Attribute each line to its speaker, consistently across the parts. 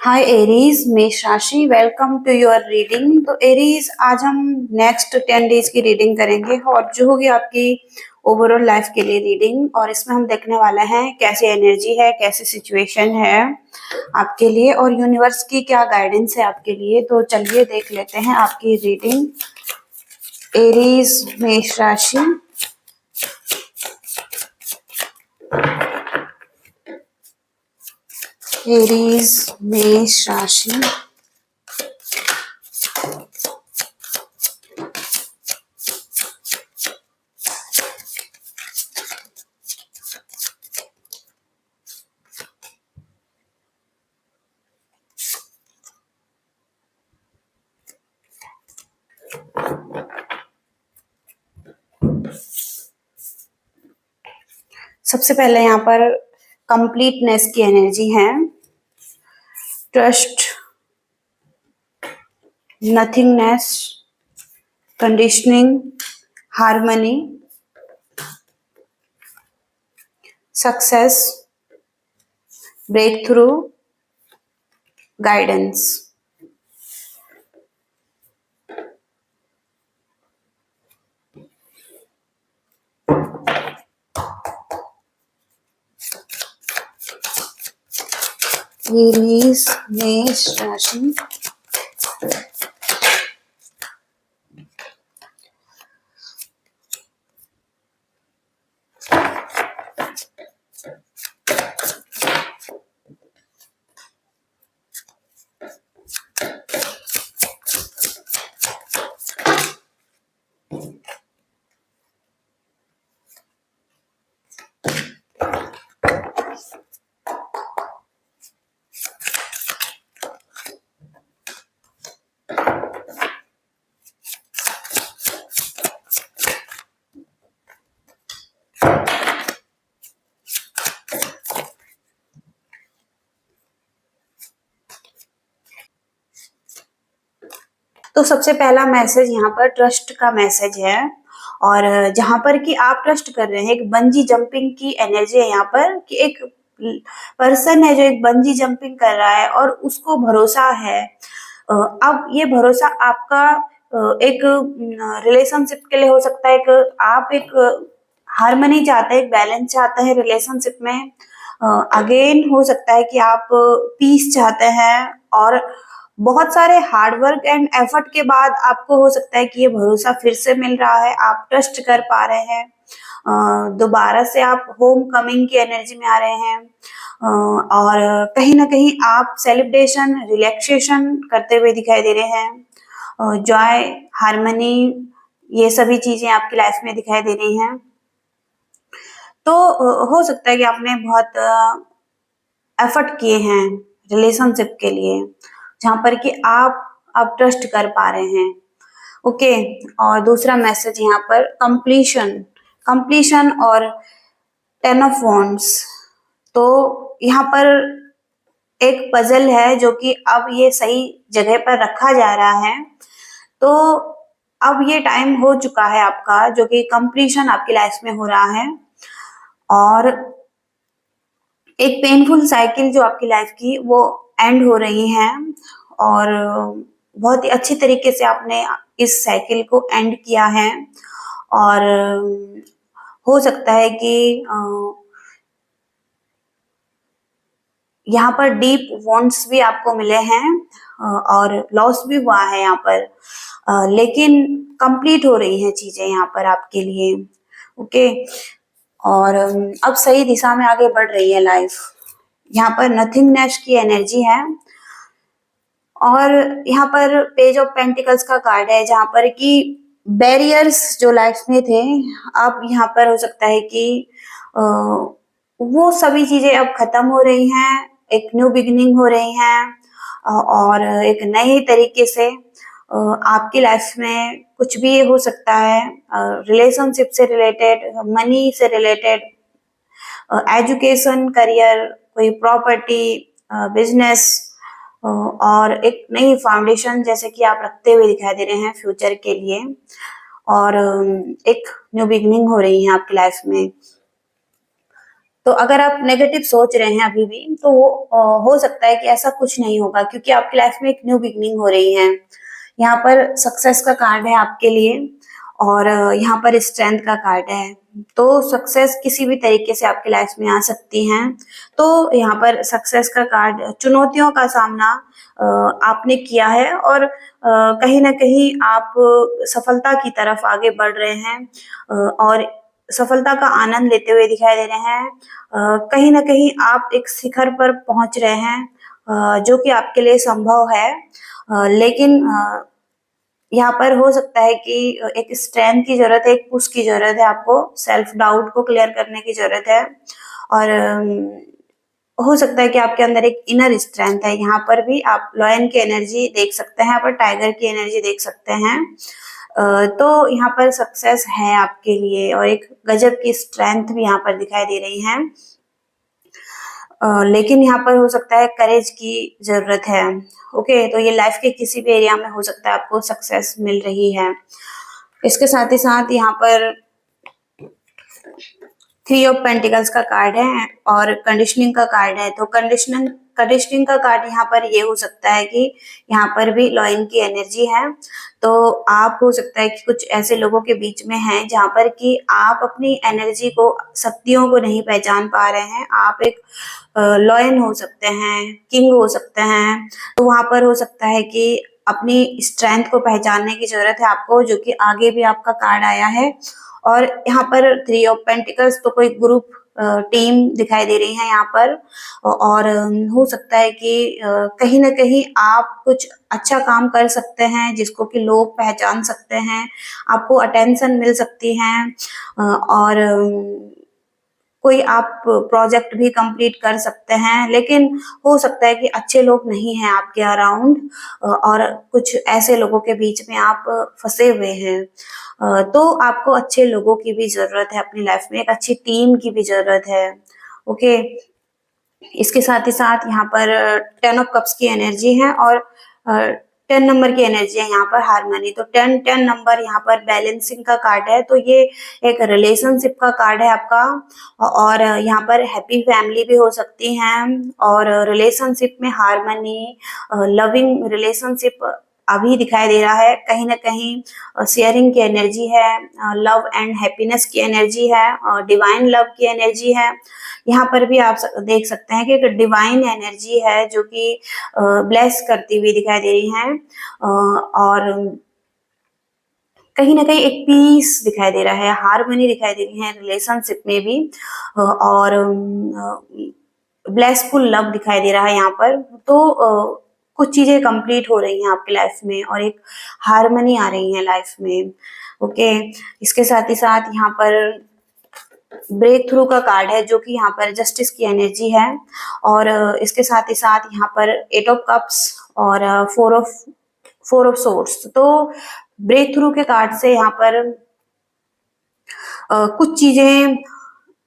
Speaker 1: हाय Aries, मेष राशि। Welcome to your reading. तो एरीज, आज हम नेक्स्ट 10 डेज की रीडिंग करेंगे और जो होगी आपकी ओवरऑल लाइफ के लिए रीडिंग। और इसमें हम देखने वाले हैं कैसी एनर्जी है, कैसी सिचुएशन है आपके लिए और यूनिवर्स की क्या गाइडेंस है आपके लिए। तो चलिए देख लेते हैं आपकी रीडिंग। एरीज मेष राशि, एरीज मेष राशि। सबसे पहले यहाँ पर कंप्लीटनेस की एनर्जी है, trust, nothingness, conditioning, harmony, success, breakthrough, guidance. Aries मेष राशि, तो सबसे पहला मैसेज यहाँ पर ट्रस्ट का मैसेज है। और जहां पर कि आप ट्रस्ट कर रहे हैं, एक बंजी जंपिंग की एनर्जी है यहाँ पर कि एक पर्सन है जो एक बंजी जंपिंग कर रहा है और उसको भरोसा है। अब ये भरोसा आपका एक रिलेशनशिप के लिए हो सकता है। एक आप एक हार्मनी चाहते हैं, एक बैलेंस चाहते हैं रिलेशनशिप में। अगेन हो सकता है कि आप पीस चाहते हैं और बहुत सारे हार्ड वर्क एंड एफर्ट के बाद आपको हो सकता है कि ये भरोसा फिर से मिल रहा है, आप ट्रस्ट कर पा रहे हैं। दोबारा से आप होम कमिंग की एनर्जी में आ रहे हैं। और कहीं ना कहीं आप सेलिब्रेशन, रिलैक्सेशन करते हुए दिखाई दे रहे हैं। जॉय, हार्मनी, ये सभी चीजें आपकी लाइफ में दिखाई दे रही हैं। तो हो सकता है कि आपने बहुत एफर्ट किए हैं रिलेशनशिप के लिए, जहां पर कि आप ट्रस्ट कर पा रहे हैं। ओके। और दूसरा मैसेज यहाँ पर कंप्लीशन, कंप्लीशन और 10 ऑफ वॉन्ड्स। तो यहाँ पर एक पजल है जो कि अब ये सही जगह पर रखा जा रहा है। तो अब ये टाइम हो चुका है आपका, जो कि कंप्लीशन आपकी लाइफ में हो रहा है। और एक पेनफुल साइकिल जो आपकी लाइफ की वो एंड हो रही है। और बहुत ही अच्छी तरीके से आपने इस साइकिल को एंड किया है। और हो सकता है कि यहाँ पर डीप वॉन्ड्स भी आपको मिले हैं और लॉस भी हुआ है यहाँ पर। लेकिन कंप्लीट हो रही हैं चीजें यहाँ पर आपके लिए। ओके। और अब सही दिशा में आगे बढ़ रही है लाइफ। यहाँ पर नथिंगनेस की एनर्जी है। और यहाँ पर पेज ऑफ पेंटिकल्स का कार्ड है, जहाँ पर कि बैरियर्स जो लाइफ में थे, अब यहाँ पर हो सकता है कि वो सभी चीजें अब खत्म हो रही हैं, एक न्यू बिगिनिंग हो रही हैं। और एक नए तरीके से आपकी लाइफ में कुछ भी हो सकता है, रिलेशनशिप से रिलेटेड, मनी से रिलेटेड, एजुकेशन, करियर, कोई प्रॉपर्टी, बिजनेस, और एक नई फाउंडेशन जैसे कि आप रखते हुए दिखाई दे रहे हैं फ्यूचर के लिए। और एक न्यू बिगनिंग हो रही है आपकी लाइफ में। तो अगर आप नेगेटिव सोच रहे हैं अभी भी, तो वो हो सकता है कि ऐसा कुछ नहीं होगा, क्योंकि आपकी लाइफ में एक न्यू बिगनिंग हो रही है। यहाँ पर सक्सेस का कार्ड है आपके लिए, और यहाँ पर स्ट्रेंथ का कार्ड है। तो सक्सेस किसी भी तरीके से आपकी लाइफ में आ सकती है। तो यहाँ पर सक्सेस का कार्ड, चुनौतियों का सामना आपने किया है, और कहीं ना कहीं आप सफलता की तरफ आगे बढ़ रहे हैं, और सफलता का आनंद लेते हुए दिखाई दे रहे हैं। कहीं ना कहीं आप एक शिखर पर पहुंच रहे हैं, जो कि आपके लिए संभव है। लेकिन यहाँ पर हो सकता है कि एक स्ट्रेंथ की जरूरत है, एक पुश की जरूरत है, आपको सेल्फ डाउट को क्लियर करने की जरूरत है। और हो सकता है कि आपके अंदर एक इनर स्ट्रेंथ है। यहाँ पर भी आप लॉयन की एनर्जी देख सकते हैं, यहाँ पर टाइगर की एनर्जी देख सकते हैं। तो यहाँ पर सक्सेस है आपके लिए, और एक गजब की स्ट्रेंथ भी यहाँ पर दिखाई दे रही है। लेकिन यहाँ पर हो सकता है करेज की जरूरत है। ओके, तो ये लाइफ के किसी भी एरिया में हो सकता है आपको सक्सेस मिल रही है। इसके साथ ही साथ यहाँ पर 3 ऑफ पेंटिकल्स का कार्ड है, और कंडीशनिंग का कार्ड है। तो कंडीशनिंग का कार्ड यहाँ पर ये हो सकता है कि यहाँ पर भी लॉइन की एनर्जी है। तो आप हो सकता है कि कुछ ऐसे लोगों के बीच में हैं जहाँ पर कि आप अपनी एनर्जी को, शक्तियों को नहीं पहचान पा रहे हैं। आप एक लॉयन हो सकते हैं, किंग हो सकते हैं। तो वहां पर हो सकता है कि अपनी स्ट्रेंथ को पहचानने की जरूरत है आपको, जो कि आगे भी आपका कार्ड आया है। और यहाँ पर 3 ऑफ पेंटिकल्स, तो कोई ग्रुप टीम दिखाई दे रही है यहाँ पर। और हो सकता है कि कहीं ना कहीं आप कुछ अच्छा काम कर सकते हैं जिसको कि लोग पहचान सकते हैं, आपको अटेंशन मिल सकती है। और कोई आप प्रोजेक्ट भी कंप्लीट कर सकते हैं। लेकिन हो सकता है कि अच्छे लोग नहीं हैं आपके अराउंड, और कुछ ऐसे लोगों के बीच में आप फंसे हुए हैं। तो आपको अच्छे लोगों की भी जरूरत है अपनी लाइफ में, एक अच्छी टीम की भी जरूरत है। ओके, इसके साथ ही साथ यहाँ पर 10 ऑफ कप्स की एनर्जी है, और 10 नंबर की एनर्जी है यहाँ पर हारमोनी। तो 10 नंबर यहाँ पर बैलेंसिंग का कार्ड है। तो ये एक रिलेशनशिप का कार्ड है आपका, और यहाँ पर हैप्पी फैमिली भी हो सकती है, और रिलेशनशिप में हारमोनी, लविंग रिलेशनशिप अभी दिखाई दे रहा है। कहीं ना कहीं शेयरिंग की एनर्जी है, लव एंड हैप्पीनेस की एनर्जी है, डिवाइन लव की एनर्जी है। यहाँ पर भी आप देख सकते हैं कि एक डिवाइन एनर्जी है जो कि ब्लेस करती हुई दिखाई दे रही है। और कहीं ना कहीं एक पीस दिखाई दे रहा है, हार्मनी दिखाई दे रही है रिलेशनशिप में भी, और ब्लेसफुल लव दिखाई दे रहा है यहाँ पर। तो कुछ चीजें कंप्लीट हो रही हैं आपकी लाइफ में, और एक हार्मनी आ रही है लाइफ में। ओके, इसके साथ ही साथ यहाँ पर ब्रेक थ्रू का कार्ड है, जो कि यहाँ पर जस्टिस की एनर्जी है। और इसके साथ ही साथ यहाँ पर 8 ऑफ कप्स और 4 ऑफ सोर्ड्स। तो ब्रेक थ्रू के कार्ड से यहाँ पर कुछ चीजें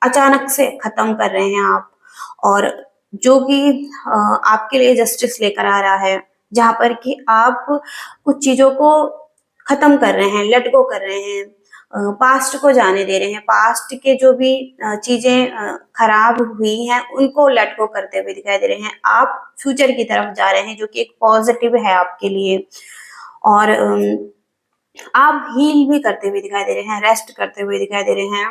Speaker 1: अचानक से खत्म कर रहे हैं आप, और जो कि आपके लिए जस्टिस लेकर आ रहा है, जहां पर कि आप कुछ चीजों को खत्म कर रहे हैं, लेट गो कर रहे हैं, पास्ट को जाने दे रहे हैं। पास्ट के जो भी चीजें खराब हुई हैं उनको लेट गो करते हुए दिखाई दे रहे हैं। आप फ्यूचर की तरफ जा रहे हैं, जो कि एक पॉजिटिव है आपके लिए। और आप हील भी करते हुए दिखाई दे रहे हैं, रेस्ट करते हुए दिखाई दे रहे हैं,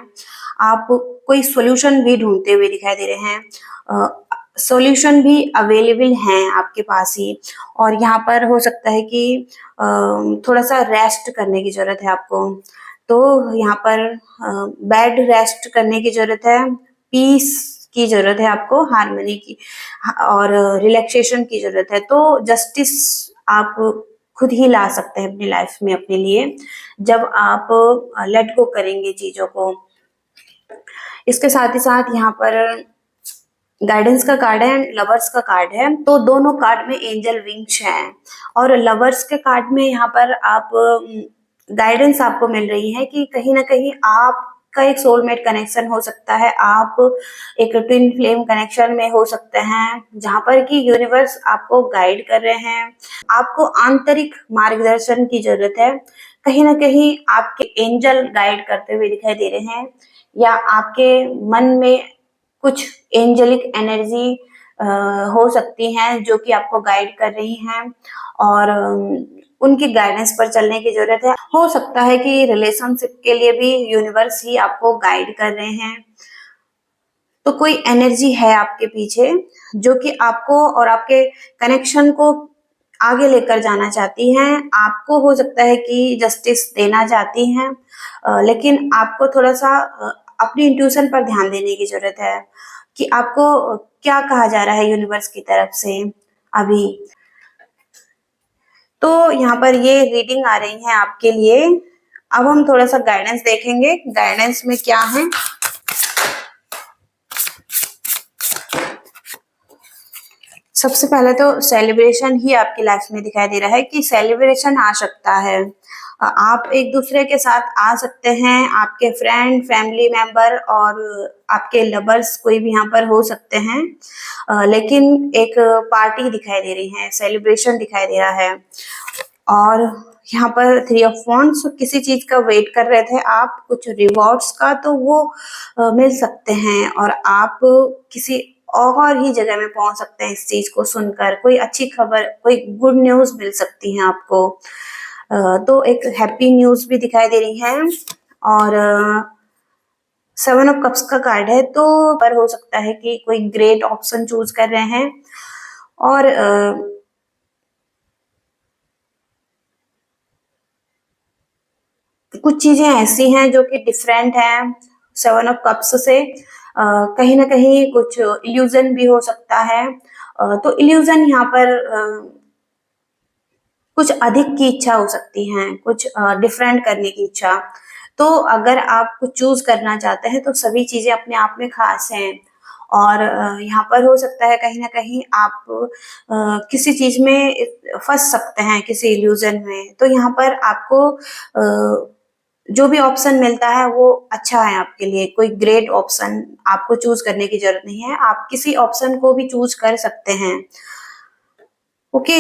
Speaker 1: आप कोई सॉल्यूशन भी ढूंढते हुए दिखाई दे रहे हैं। सॉल्यूशन भी अवेलेबल हैं आपके पास ही। और यहाँ पर हो सकता है कि थोड़ा सा रेस्ट करने की जरूरत है आपको। तो यहाँ पर बेड रेस्ट करने की जरूरत है, पीस की जरूरत है आपको, हार्मनी की और रिलैक्सेशन की जरूरत है। तो जस्टिस आप खुद ही ला सकते हैं अपनी लाइफ में अपने लिए, जब आप लेट गो करेंगे चीजों को। इसके साथ ही साथ यहाँ पर गाइडेंस का कार्ड है एंड लवर्स का कार्ड है। तो दोनों कार्ड में एंजल विंग्स हैं, और लवर्स के कार्ड में यहाँ पर आप गाइडेंस आपको मिल रही है कि कहीं ना कहीं आपका एक सोलमेट कनेक्शन हो सकता है, आप एक ट्विन फ्लेम कनेक्शन में हो सकते हैं, जहां पर कि यूनिवर्स आपको गाइड कर रहे हैं। आपको आंतरिक मार्गदर्शन की जरूरत है, कहीं ना कहीं आपके एंजल गाइड करते हुए दिखाई दे रहे हैं, या आपके मन में कुछ एंजेलिक एनर्जी हो सकती हैं जो कि आपको गाइड कर रही हैं, और उनकी गाइडेंस पर चलने की जरूरत है। हो सकता है कि रिलेशनशिप के लिए भी यूनिवर्स ही आपको गाइड कर रहे हैं। तो कोई एनर्जी है आपके पीछे जो कि आपको और आपके कनेक्शन को आगे लेकर जाना चाहती हैं। आपको हो सकता है कि जस्टिस देना चाहती हैं, लेकिन आपको थोड़ा सा अपनी इंट्यूशन पर ध्यान देने की जरूरत है कि आपको क्या कहा जा रहा है यूनिवर्स की तरफ से अभी। तो यहाँ पर ये रीडिंग आ रही है आपके लिए। अब हम थोड़ा सा गाइडेंस देखेंगे, गाइडेंस में क्या है। सबसे पहले तो सेलिब्रेशन ही आपकी लाइफ में दिखाई दे रहा है कि सेलिब्रेशन आ सकता है। आप एक दूसरे के साथ आ सकते हैं, आपके फ्रेंड, फैमिली मेंबर और आपके लवर्स कोई भी यहाँ पर हो सकते हैं, लेकिन एक पार्टी दिखाई दे रही है, सेलिब्रेशन दिखाई दे रहा है। और यहाँ पर 3 ऑफ वॉन्ड्स, किसी चीज का वेट कर रहे थे आप, कुछ रिवॉर्ड्स का, तो वो मिल सकते हैं और आप किसी और ही जगह में पहुंच सकते हैं इस चीज को सुनकर। कोई अच्छी खबर, कोई गुड न्यूज मिल सकती है आपको। तो एक हैप्पी न्यूज भी दिखाई दे रही है। और 7 ऑफ कप्स का कार्ड है, तो पर हो सकता है कि कोई ग्रेट ऑप्शन चूज कर रहे हैं। और कुछ चीजें ऐसी हैं जो कि डिफरेंट हैं 7 ऑफ कप्स से। कहीं ना कहीं कुछ इल्यूजन भी हो सकता है। तो इल्यूजन यहाँ पर कुछ अधिक की इच्छा हो सकती है, कुछ डिफरेंट करने की इच्छा। तो अगर आप कुछ चूज करना चाहते हैं तो सभी चीजें अपने आप में खास हैं। और यहाँ पर हो सकता है कहीं ना कहीं आप किसी चीज में फंस सकते हैं, किसी इल्यूजन में। तो यहाँ पर आपको जो भी ऑप्शन मिलता है वो अच्छा है आपके लिए। कोई ग्रेट ऑप्शन आपको चूज करने की जरूरत नहीं है, आप किसी ऑप्शन को भी चूज कर सकते हैं। ओके।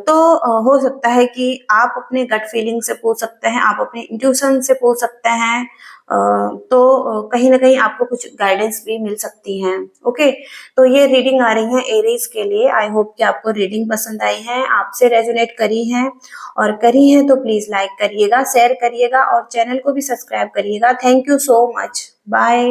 Speaker 1: तो हो सकता है कि आप अपने गट फीलिंग से पूछ सकते हैं, आप अपने इंट्यूशन से पूछ सकते हैं। तो कहीं ना कहीं आपको कुछ गाइडेंस भी मिल सकती है। ओके। तो ये रीडिंग आ रही है एरीज के लिए। आई होप कि आपको रीडिंग पसंद आई है, आपसे रेजोनेट करी है। और करी है तो प्लीज लाइक करिएगा, शेयर करिएगा और चैनल को भी सब्सक्राइब करिएगा। Thank you so much. Bye.